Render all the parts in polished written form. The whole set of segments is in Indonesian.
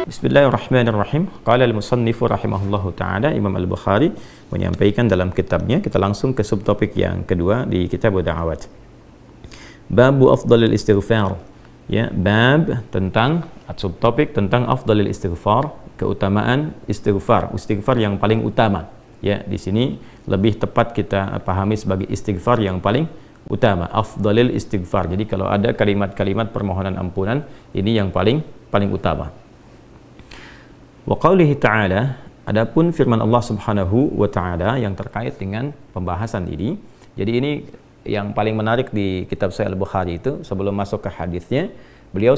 Bismillahirrahmanirrahim. Qala al-musannifu rahimahullahu ta'ala, Imam Al-Bukhari menyampaikan dalam kitabnya, kita langsung ke subtopik yang kedua di kitab Da'awat. Babu afdalil istighfar. Ya, bab tentang subtopik tentang afdalil istighfar, keutamaan istighfar, istighfar yang paling utama. Ya, di sini lebih tepat kita pahami sebagai istighfar yang paling utama, afdalil istighfar. Jadi kalau ada kalimat-kalimat permohonan ampunan, ini yang paling utama. Wa qaulihi ta'ala, adapun firman Allah Subhanahu wa ta'ala yang terkait dengan pembahasan ini. Jadi ini yang paling menarik di kitab Sahih Al-Bukhari itu, sebelum masuk ke hadisnya, beliau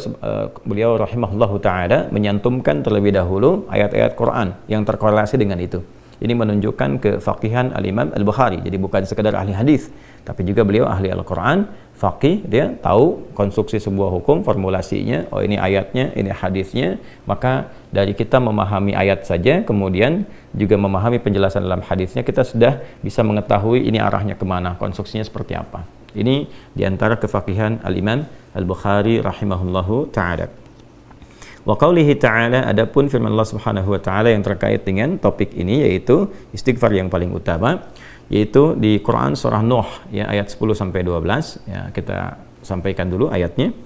rahimahullahu ta'ala menyantumkan terlebih dahulu ayat-ayat Quran yang terkorelasi dengan itu. Ini menunjukkan kefaqihan Al-Imam Al-Bukhari. Jadi bukan sekedar ahli hadis, tapi juga beliau ahli Al-Quran, faqih, dia tahu konstruksi sebuah hukum, formulasinya, oh ini ayatnya, ini hadisnya. Maka dari kita memahami ayat saja, kemudian juga memahami penjelasan dalam hadisnya, kita sudah bisa mengetahui ini arahnya kemana, konstruksinya seperti apa. Ini diantara kefaqihan Al-Imam Al-Bukhari rahimahullahu ta'ala. Wa qaulihi ta'ala, adapun firman Allah Subhanahu wa ta'ala yang terkait dengan topik ini, yaitu istighfar yang paling utama, yaitu di Quran surah Nuh ya, ayat 10 sampai 12 ya, kita sampaikan dulu ayatnya.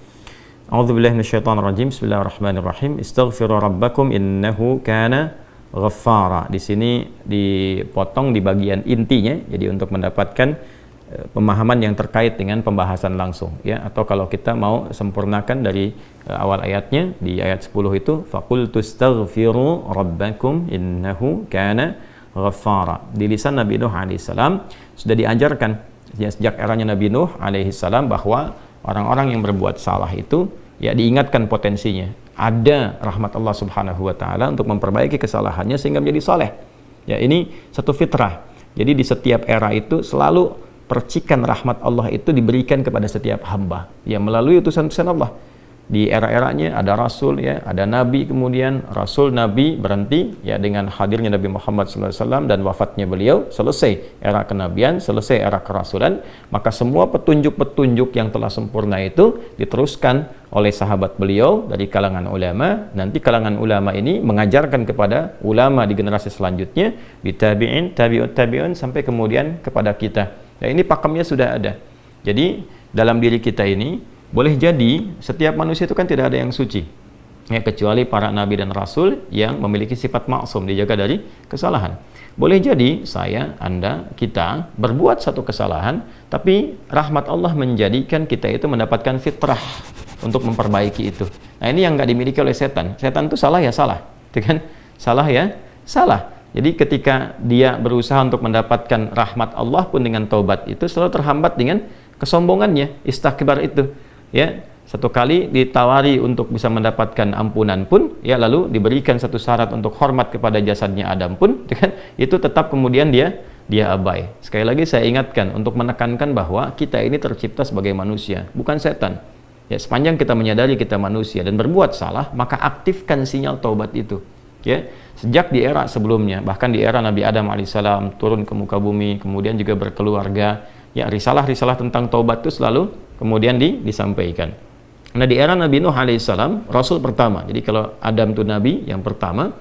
A'udzubillahi minasyaitonirrajim. Bismillahirrahmanirrahim. Istaghfiru rabbakum innahu kana ghaffara. Di sini dipotong di bagian intinya, jadi untuk mendapatkan pemahaman yang terkait dengan pembahasan langsung ya, atau kalau kita mau sempurnakan dari awal ayatnya di ayat 10 itu, faqultu astaghfiru rabbakum innahu kana ghaffara. Di lisan Nabi Nuh alaihissalam sudah diajarkan ya, sejak eranya Nabi Nuh alaihissalam, bahwa orang-orang yang berbuat salah itu ya diingatkan potensinya ada rahmat Allah Subhanahu wa ta'ala untuk memperbaiki kesalahannya sehingga menjadi saleh ya. Ini satu fitrah. Jadi di setiap era itu selalu percikan rahmat Allah itu diberikan kepada setiap hamba ya, melalui utusan-utusan Allah. Di era-eranya ada rasul ya, ada nabi, kemudian rasul, nabi berhenti ya dengan hadirnya Nabi Muhammad SAW dan wafatnya beliau, selesai era kenabian, selesai era kerasulan. Maka semua petunjuk-petunjuk yang telah sempurna itu diteruskan oleh sahabat beliau dari kalangan ulama. Nanti kalangan ulama ini mengajarkan kepada ulama di generasi selanjutnya, di tabi'in, tabi'ut tabi'un, sampai kemudian kepada kita. Ya, ini pakemnya sudah ada. Jadi dalam diri kita ini boleh jadi setiap manusia itu kan tidak ada yang suci ya, kecuali para nabi dan rasul yang memiliki sifat maksum, dijaga dari kesalahan. Boleh jadi saya, Anda, kita berbuat satu kesalahan, tapi rahmat Allah menjadikan kita itu mendapatkan fitrah untuk memperbaiki itu. Nah, ini yang nggak dimiliki oleh setan. Setan itu salah ya salah, itu kan? Salah ya salah. Jadi ketika dia berusaha untuk mendapatkan rahmat Allah pun dengan taubat itu selalu terhambat dengan kesombongannya, istakbar itu. Ya, satu kali ditawari untuk bisa mendapatkan ampunan pun, ya lalu diberikan satu syarat untuk hormat kepada jasadnya Adam pun, kan? Itu tetap kemudian dia abai. Sekali lagi saya ingatkan untuk menekankan bahwa kita ini tercipta sebagai manusia, bukan setan. Ya, sepanjang kita menyadari kita manusia dan berbuat salah, maka aktifkan sinyal taubat itu. Ya, sejak di era sebelumnya, bahkan di era Nabi Adam alaihissalam turun ke muka bumi, kemudian juga berkeluarga, ya risalah-risalah tentang taubat itu selalu kemudian disampaikan. Nah, di era Nabi Nuh alaihissalam, rasul pertama. Jadi kalau Adam itu nabi yang pertama,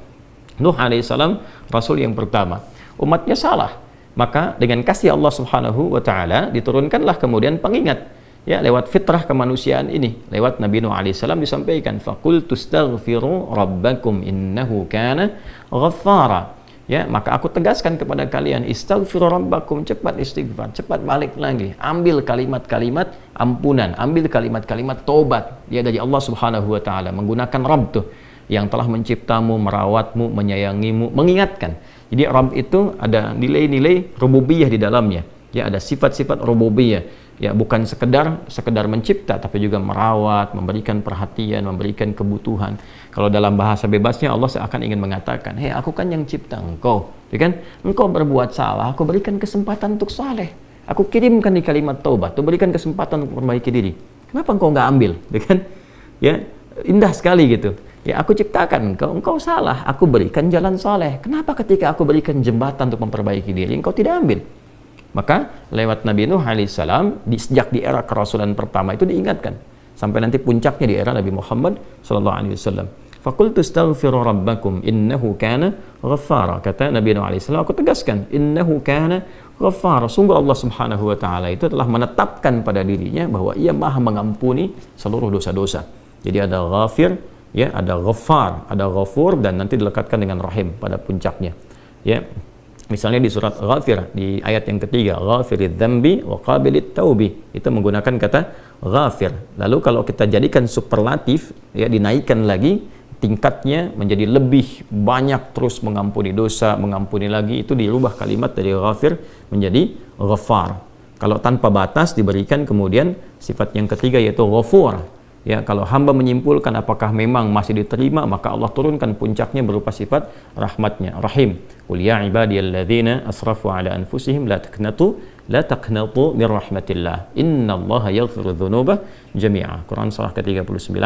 Nuh alaihissalam rasul yang pertama. Umatnya salah, maka dengan kasih Allah Subhanahu wa ta'ala diturunkanlah kemudian pengingat ya, lewat fitrah kemanusiaan ini, lewat Nabi Nuh alaihissalam disampaikan, faqultu astaghfiru rabbakum innahu kana ghaffara. Ya, maka aku tegaskan kepada kalian, istaghfiru rabbakum, cepat istighfar, cepat balik lagi, ambil kalimat-kalimat ampunan, ambil kalimat-kalimat tobat ya dari Allah Subhanahu wa ta'ala, menggunakan Rabb tuh yang telah menciptamu, merawatmu, menyayangimu, mengingatkan. Jadi Rabb itu ada nilai-nilai rububiyah di dalamnya. Ya, ada sifat-sifat rububiyah. Ya, bukan sekedar mencipta, tapi juga merawat, memberikan perhatian, memberikan kebutuhan. Kalau dalam bahasa bebasnya Allah seakan ingin mengatakan, hei, aku kan yang cipta engkau, ya kan? Engkau berbuat salah, aku berikan kesempatan untuk saleh. Aku kirimkan di kalimat taubat, aku berikan kesempatan untuk memperbaiki diri. Kenapa engkau nggak ambil, ya kan? Ya, indah sekali gitu. Ya, aku ciptakan engkau salah, aku berikan jalan saleh. Kenapa ketika aku berikan jembatan untuk memperbaiki diri, engkau tidak ambil? Maka lewat Nabi Nuh alaihissalam, sejak di era kerasulan pertama itu diingatkan sampai nanti puncaknya di era Nabi Muhammad SAW. Faqultu astaghfiru rabbakum innahu kana ghaffara. Kata Nabi Nuh alaihi salam, aku tegaskan, innahu kana ghaffara. Sungguh Allah Subhanahu wa taala itu telah menetapkan pada dirinya bahwa Ia Maha mengampuni seluruh dosa-dosa. Jadi ada ghafir, ya, ada ghaffar, ada ghafur, dan nanti dilekatkan dengan rahim pada puncaknya. Ya. Misalnya di surat Ghafir di ayat yang ketiga, ghafiridz dzambi wa qabilit taubi, itu menggunakan kata ghafir. Lalu kalau kita jadikan superlatif, ya, dinaikkan lagi tingkatnya menjadi lebih banyak, terus mengampuni dosa, mengampuni lagi, itu dirubah kalimat dari ghafir menjadi ghaffar. Kalau tanpa batas diberikan kemudian sifat yang ketiga yaitu ghafur. Ya, kalau hamba menyimpulkan apakah memang masih diterima, maka Allah turunkan puncaknya berupa sifat rahmatnya, rahim. Qul ya ibadiyalladzina asrafu ala anfusihim la taqnatu min rahmatillah. Innallaha yaghfiru dzunuba jami'a. Quran surah ke-39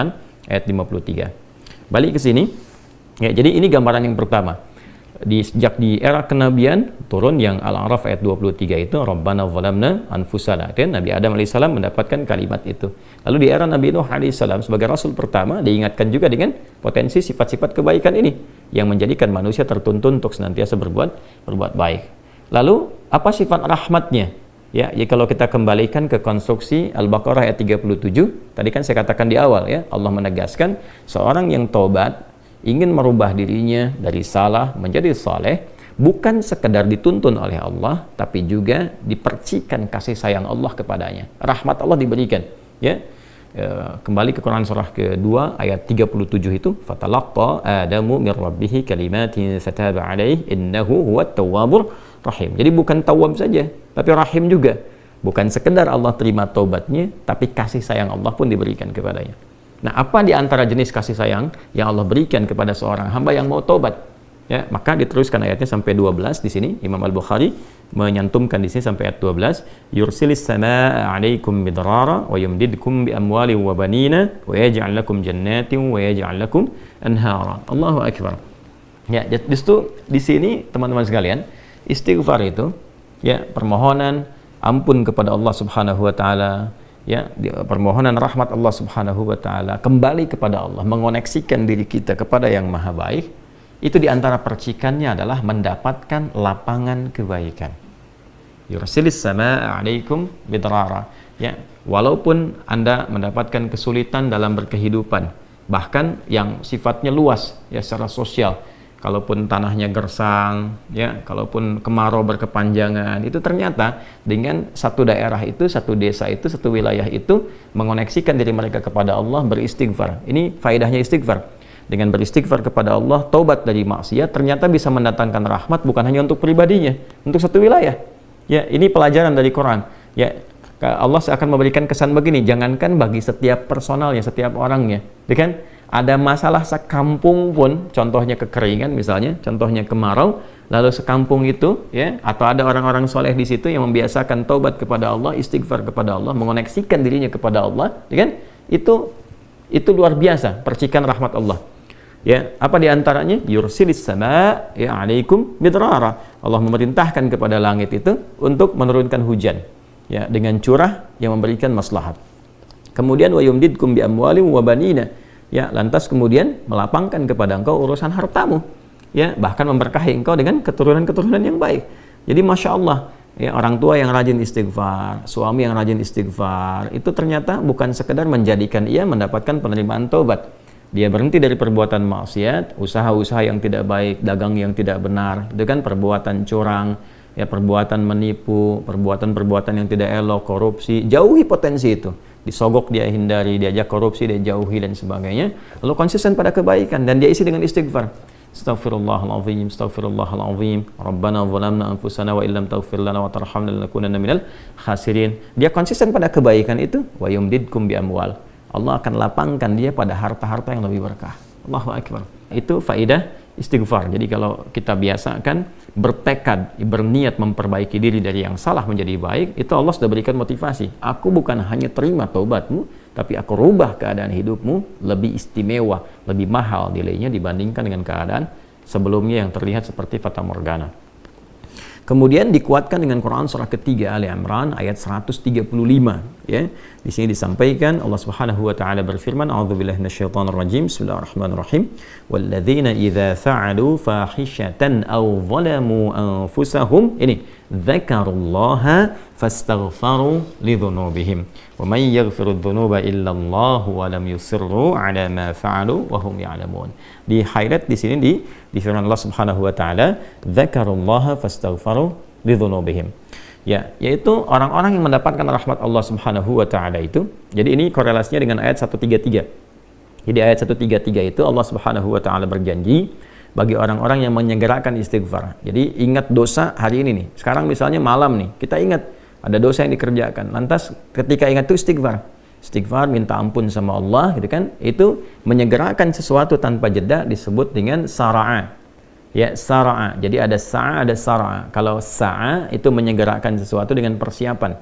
ayat 53. Balik ke sini. Ya, jadi ini gambaran yang pertama. Sejak di era kenabian turun yang Al-A'raf ayat 23 itu Rabbana zalamna anfusana. Dan Nabi Adam alaihissalam mendapatkan kalimat itu. Lalu di era Nabi Nuh alaihissalam sebagai rasul pertama diingatkan juga dengan potensi sifat-sifat kebaikan ini yang menjadikan manusia tertuntun untuk senantiasa berbuat baik. Lalu apa sifat rahmatnya? Ya, kalau kita kembalikan ke konstruksi Al-Baqarah ayat 37, tadi kan saya katakan di awal, ya, Allah menegaskan seorang yang taubat ingin merubah dirinya dari salah menjadi saleh, bukan sekedar dituntun oleh Allah, tapi juga dipercikan kasih sayang Allah kepadanya. Rahmat Allah diberikan. Ya, kembali ke Quran surah kedua ayat 37 itu, fatalaqqa Adamu min rabbih kalimatin fataba alaihi innahu huwat tawwabur rahim. Jadi bukan tawwab saja, tapi rahim juga. Bukan sekedar Allah terima taubatnya, tapi kasih sayang Allah pun diberikan kepadanya. Nah, apa di antara jenis kasih sayang yang Allah berikan kepada seorang hamba yang mau taubat? Ya, maka diteruskan ayatnya sampai 12 di sini. Imam Al-Bukhari menyantumkan di sini sampai ayat 12. Yursilis samaa'a 'alaikum midrara wa yumdidkum bi amwalin wa banina wa yaj'al lakum jannatin wa yaj'al lakum anhara. Allahu akbar. Ya, justru di sini teman-teman sekalian, istighfar itu, ya, permohonan ampun kepada Allah Subhanahu wa taala, ya, permohonan rahmat Allah Subhanahu wa taala, kembali kepada Allah, mengoneksikan diri kita kepada yang maha baik, itu diantara percikannya adalah mendapatkan lapangan kebaikan. Yursilis samaa'a 'alaikum bidrara. Ya, walaupun Anda mendapatkan kesulitan dalam berkehidupan, bahkan yang sifatnya luas, ya, secara sosial, kalaupun tanahnya gersang, ya, kalaupun kemarau berkepanjangan, itu ternyata dengan satu daerah itu, satu desa itu, satu wilayah itu mengoneksikan diri mereka kepada Allah, beristighfar. Ini faedahnya istighfar. Dengan beristighfar kepada Allah, taubat dari maksiat, ternyata bisa mendatangkan rahmat bukan hanya untuk pribadinya, untuk satu wilayah. Ya, ini pelajaran dari Quran. Ya, Allah akan memberikan kesan begini, jangankan bagi setiap personalnya, setiap orangnya, ya kan? Ada masalah sekampung pun, contohnya kekeringan misalnya, contohnya kemarau, lalu sekampung itu, ya, atau ada orang-orang soleh di situ yang membiasakan taubat kepada Allah, istighfar kepada Allah, mengoneksikan dirinya kepada Allah, ya kan? Itu luar biasa percikan rahmat Allah. Ya, apa diantaranya? Yursilis sama, ya, 'alaikum midrara. Allah memerintahkan kepada langit itu untuk menurunkan hujan, ya, dengan curah yang memberikan maslahat. Kemudian wa yumdidkum bi amwalin wa banina. Ya, lantas kemudian melapangkan kepada engkau urusan hartamu, ya, bahkan memberkahi engkau dengan keturunan-keturunan yang baik. Jadi masya Allah, ya, orang tua yang rajin istighfar, suami yang rajin istighfar, itu ternyata bukan sekedar menjadikan ia mendapatkan penerimaan taubat. Dia berhenti dari perbuatan maksiat, usaha-usaha yang tidak baik, dagang yang tidak benar, itu kan perbuatan curang, ya, perbuatan menipu, perbuatan-perbuatan yang tidak elok, korupsi, jauhi potensi itu. Disogok dia hindari, diajak korupsi dia jauhi dan sebagainya. Lalu konsisten pada kebaikan dan dia isi dengan istighfar. Astaghfirullahalazim, astaghfirullahalazim. Rabbana zalamna anfusana wa illam taghfir lana wa tarhamna lanakunanna minal khasirin. Dia konsisten pada kebaikan itu, wa yumdidkum bi amwal. Allah akan lapangkan dia pada harta-harta yang lebih berkah. Allahu akbar. Itu faidah istighfar. Jadi kalau kita biasakan bertekad, berniat memperbaiki diri dari yang salah menjadi baik, itu Allah sudah berikan motivasi. Aku bukan hanya terima taubatmu, tapi aku rubah keadaan hidupmu lebih istimewa, lebih mahal nilainya dibandingkan dengan keadaan sebelumnya yang terlihat seperti fata morgana. Kemudian dikuatkan dengan Quran surah ketiga Ali Imran ayat 135, ya. Di sini disampaikan Allah Subhanahu wa taala berfirman, a'udzubillahi minasyaitonir rajim. Bismillahirrahmanirrahim. Walladzina idza fa'alu fahishatan aw zalamu anfusahum ini dzakarullaha fastaghfaru lidzunubihim wa may yaghfiru dzunuba illa Allah wa lam yusirru ala ma fa'alu wa hum ya'lamun. Di highlight di sini di firman Allah Subhanahu wa taala, dzakarullaha fastaghfaru lidzunubihim. Ya, yaitu orang-orang yang mendapatkan rahmat Allah Subhanahu wa taala itu. Jadi ini korelasinya dengan ayat 133. Jadi ayat 133 itu Allah Subhanahu wa taala berjanji bagi orang-orang yang menyegerakan istighfar. Jadi ingat dosa hari ini nih. Sekarang misalnya malam nih, kita ingat ada dosa yang dikerjakan. Lantas ketika ingat itu istighfar. Istighfar, minta ampun sama Allah gitu kan. Itu menyegerakan sesuatu tanpa jeda disebut dengan sara'a. Ya, sara'a. Jadi ada sa'a, ada sara'a. Kalau sa'a itu menyegerakan sesuatu dengan persiapan.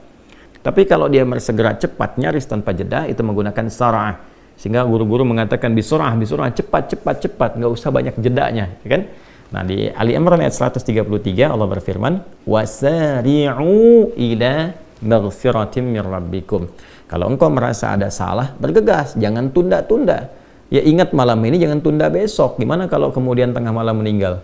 Tapi kalau dia bersegera cepat, nyaris tanpa jeda, itu menggunakan sara'a. Sehingga guru-guru mengatakan bisurah, cepat, nggak usah banyak jedanya, ya kan? Nah, di Ali Imran ayat 133 Allah berfirman, wasari'u ila maghfiratin mir rabbikum. Kalau engkau merasa ada salah, bergegas, jangan tunda-tunda. Ya, ingat malam ini, jangan tunda besok. Gimana kalau kemudian tengah malam meninggal?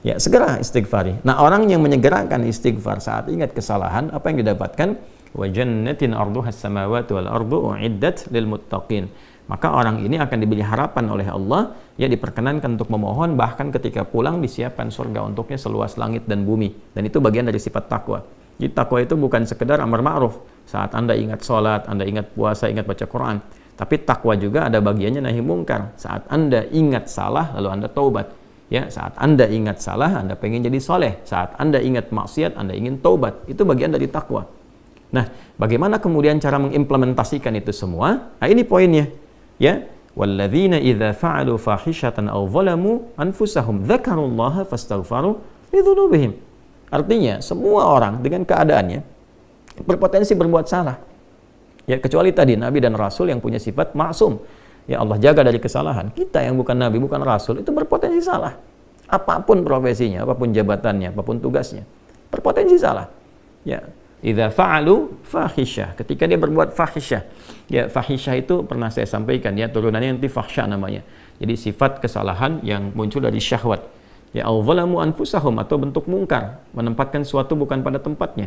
Ya, segera istighfari. Nah, orang yang menyegerakan istighfar saat ingat kesalahan, apa yang didapatkan? Wa jannatin arduhas samawati wal ardu uiddat lil muttaqin. Maka orang ini akan diberi harapan oleh Allah, ya, diperkenankan untuk memohon, bahkan ketika pulang disiapkan surga untuknya seluas langit dan bumi. Dan itu bagian dari sifat takwa. Jadi takwa itu bukan sekedar amar ma'ruf. Saat Anda ingat sholat, Anda ingat puasa, ingat baca Quran. Tapi takwa juga ada bagiannya nahi mungkar. Saat Anda ingat salah, lalu Anda taubat. Ya, saat Anda ingat salah, Anda pengen jadi soleh. Saat Anda ingat maksiat, Anda ingin taubat. Itu bagian dari takwa. Nah, bagaimana kemudian cara mengimplementasikan itu semua? Nah, ini poinnya. Ya, walladzina idza fa'alu fahishatan aw zalamu anfusahum dzakarullaha fastaghfaru lidzunubihim. Artinya, semua orang dengan keadaannya berpotensi berbuat salah. Ya, kecuali tadi Nabi dan Rasul yang punya sifat maksum. Ya, Allah jaga dari kesalahan. Kita yang bukan Nabi, bukan Rasul, itu berpotensi salah. Apapun profesinya, apapun jabatannya, apapun tugasnya, berpotensi salah. Ya, idza fa'alu fahisyah, ketika dia berbuat fahisyah. Ya, fahisyah itu pernah saya sampaikan, ya, turunannya nanti fahsya namanya. Jadi sifat kesalahan yang muncul dari syahwat. Ya, al-zalamu anfusahum, atau bentuk mungkar, menempatkan suatu bukan pada tempatnya.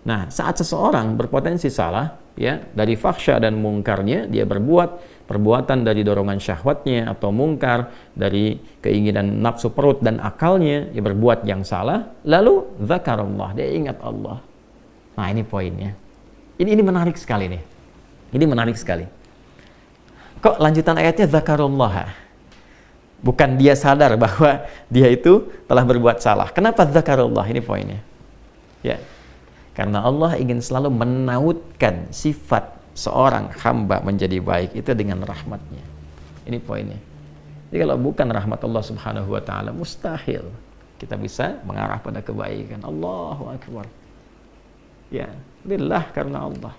Nah, saat seseorang berpotensi salah, ya, dari fahsya dan mungkarnya, dia berbuat perbuatan dari dorongan syahwatnya atau mungkar dari keinginan nafsu perut dan akalnya, dia berbuat yang salah, lalu zakarullah, dia ingat Allah. Nah, ini poinnya. Ini menarik sekali nih. Ini menarik sekali. Kok lanjutan ayatnya zakarullah? Bukan dia sadar bahwa dia itu telah berbuat salah. Kenapa zakarullah? Ini poinnya. Ya. Karena Allah ingin selalu menautkan sifat seorang hamba menjadi baik itu dengan rahmatnya. Ini poinnya. Jadi kalau bukan rahmat Allah Subhanahu wa taala, mustahil kita bisa mengarah pada kebaikan. Allahu Akbar. Ya, lillah, karena Allah.